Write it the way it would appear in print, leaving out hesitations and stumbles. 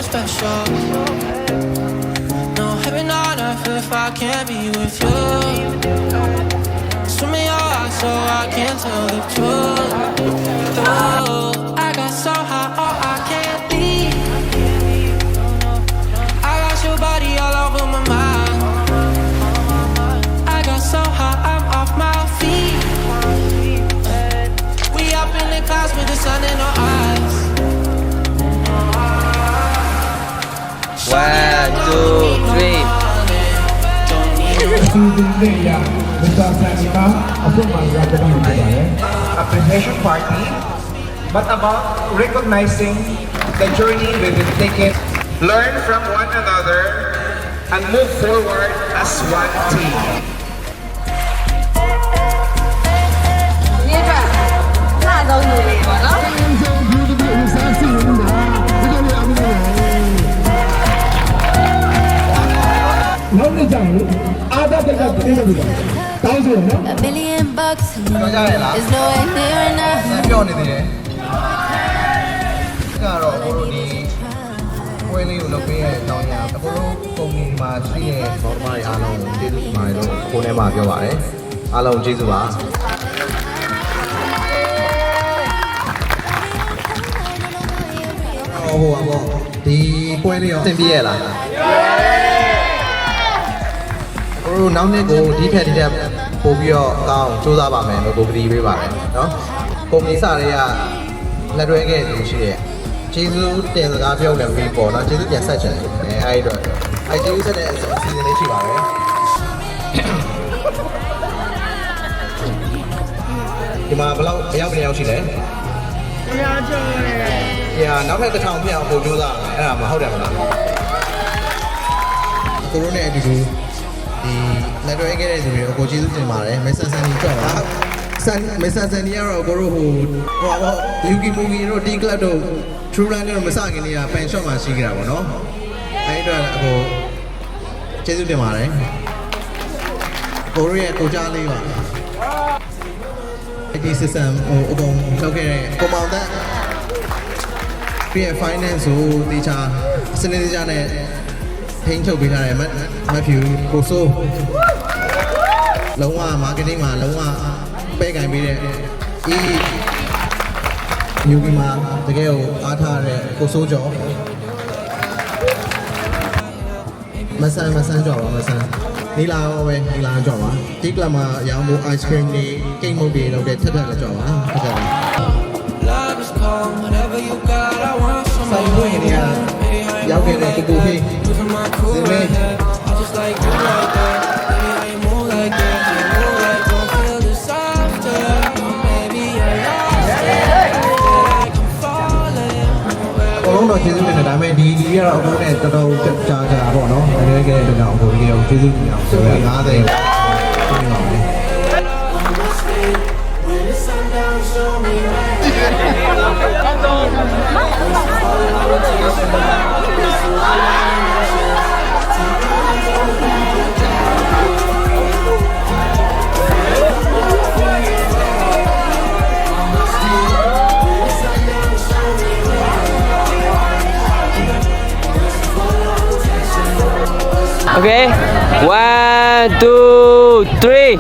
Special. No heaven on earth if I can't be with you. Swim in your eyes so I can't tell the truth. Oh, I got so high, oh I can't leave. I got your body all over my mind. I got so high, I'm off my feet. We up in the clouds with the sun in our eyes. 1, 2, 3 appreciation party, but about recognizing the journey we've been taking, learn from one another, and move forward as one team. A million bucks is nowhere near enough. ပြောနေသေးတယ်ကတော့ဘိုးတို့ဒီပွဲလေးကိုလုပ်ပေးတဲ့အကြောင်းအရာဘိုးတို့ပုံမှန်မှာရှိတဲ့ဘောဓမာတွေအားလုံးကိုကျေးဇူးတင်ပါတယ်လို့ကိုယ်ထဲမှာပြောပါတယ်အားလုံးကျေးဇူးပါဟိုဘောဒီပွဲလေးရောသင်ပြရလားကိုတို့နောက်နေ့ကိုဒီထက်ပို့ပြီးတော့ကောင်းစူးစမ်းပါမယ်လို့ကိုကတိပေးပါတယ်နော်ပုံမိစတွေကလက်တွဲခဲ့သူရှိရဲ့ကျေးဇူးတင်စကားပြောနေပြီးပေါ့နော်ကျေးဇူးပြန်ဆက်ချင်တယ်အဲဒီတော့ကျေးဇူးဆက်တဲ့အစီအစဉ်လေးရှိပါတယ်ဒီမှာဘယ်လောက်အယောက်ရှိလဲတရားကျော်တယ်နောက်ထပ်တစ်ထောင်ပြအောင်ပို့စူးစမ်းအဲ့ဒါမဟုတ်တယ်မလားကိုရိုနဲ့အတူတူဒီလက်တွဲခဲ့တဲ့သူတွေကိုကိုကျေးဇူးတင်ပါတယ်မက်ဆန်ဆန်နီကြောက်ပါမက်ဆန်ဆန်နီကတော့ကိုရိုဟိုယူကီမူဂီတို့တီကလပ်တို့ True Run တို့မစခင်နေကပန်ရှော့မှာရှိကြတာပေါ့နော်အဲဒီတော့ကိုကျေးဇူးတင်ပါတယ်ကိုရိုရဲ့ကိုကြားလေးပါဒီ system ဟိုအကုန်လောက်ခဲ့တဲ့ကွန်မောင်သက်ပြည့် finance ကိုတေချာစနစ်တကျနဲ့ထိန်းချုပ်ပေးထားတယ်မဖြူကိုစိုးလုံးဝ marketing မှာလုံးဝပဲကင်ပေးတဲ့ယူကီမှာတကယ်ကိုအားထားတဲ့ကိုစိုးကျော်မဆန်းကျော်ပါမဆန်းနီလာရောပဲနီလာကျော်ပါဒီကလပ်မှာရောင်းဖို့ ice cream တွေကိတ်မုတ်တွေလုပ်တဲ့ထက်ကျော်ပါဟုတ်ကဲ့ဆိုင်ဝင်နေရောက်ခဲ့တဲ့ကိုဖေးဒီမေတော့ကျေးဇူးတင်တယ်ဒါပေမဲ့ဒီကတော့အကုန်နဲ့တော်တော်ကြာပေါ့နော်တကယ်ခဲ့တဲ့ကြောင့်အကုန်ကြီးကိုကျေးဇူးတင်အောင်ဆိုတော့50Okay, 1, 2, 3